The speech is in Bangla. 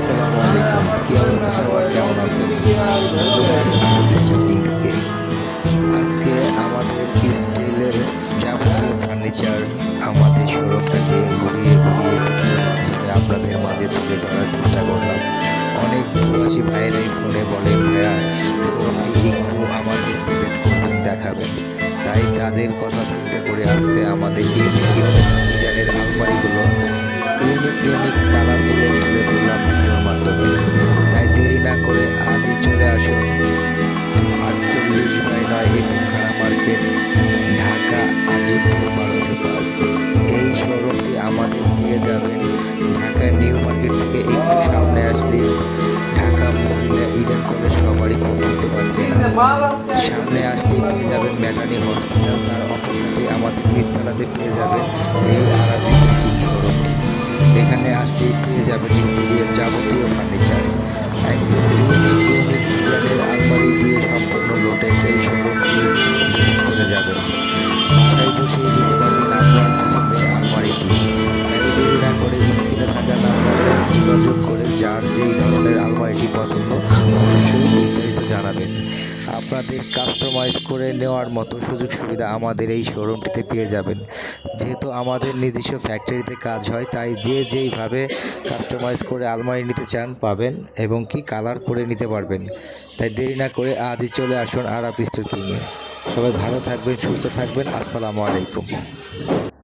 আসসালামু আলাইকুম। কি অবস্থা সবার, কেমন আছেন? থেকে আজকে আমাদের স্টিলের যাবতীয় ফার্নিচার আমাদের শোরুমটাকে ঘুরিয়ে ঘুরিয়ে মাধ্যমে আপনাদের মাঝে তুলে ধরার চেষ্টা করলাম। অনেক প্রবাসী ভাইয়েরাই ফোনে বলে, ভাইয়া শোরুমটি একটু আমাদের ভিজিট করবেন, দেখাবেন। তাই তাদের কথা চিন্তা করে আজকে আমাদের ইউনিক ইউনিক ডিজাইনের আলমারিগুলো, ইউনিক ইউনিক কালারগুলো তুলে ধরলাম ভিডিওর মাধ্যমে। তাই দেরি না করে আজই চলে আসুন 48/9 এতিমখানা মার্কেট, ঢাকা আজিমপুর 1205। এই শোরুমটি আমাদের পেয়ে যাবেন ঢাকা নিউ মার্কেট থেকে একটু সামনে আসলে ঢাকা মহিলা ইডেন কলেজ, সবারই বলতে পারছি না, সামনে আসলেই পেয়ে যাবেন ম্যাটার্নি হসপিটাল। তার অপোজিটে আমাদের নিস্তালাতে পেয়ে যাবেন এই আরাবিক কিং শোরুম। এখানে আসলেই পেয়ে যাবেন ইন্টেরিয়র যাবতীয় ফার্নিচার, একদম ইউনিক ইউনিক ডিজাইনের আলমারি দিয়ে সম্পূর্ণ লোটে এই শোরুমটি ভিজিট করে যাবেন। বাসায় বসেই দিতে পারবেন আপনার পছন্দের আলমারিটি। তাই দেরি না করে স্ক্রিনে থাকা নাম্বারে যোগাযোগ করে যার যেই ধরনের আলমারিটি পছন্দ অবশ্যই বিস্তারিত জানাবেন। আপনাদের কাস্টমাইজ করে নেওয়ার মতো সুযোগ সুবিধা আমাদের এই শোরুমটিতে পেয়ে যাবেন। যেহেতু আমাদের নিজস্ব ফ্যাক্টরিতে কাজ হয়, তাই যে যেইভাবে কাস্টমাইজ করে আলমারি নিতে চান পাবেন এবং কি কালার করে নিতে পারবেন। তাই দেরি না করে আজই চলে আসুন আরাব স্টোর কিংয়ে। সবাই ভালো থাকবেন, সুস্থ থাকবেন। আসসালামু আলাইকুম।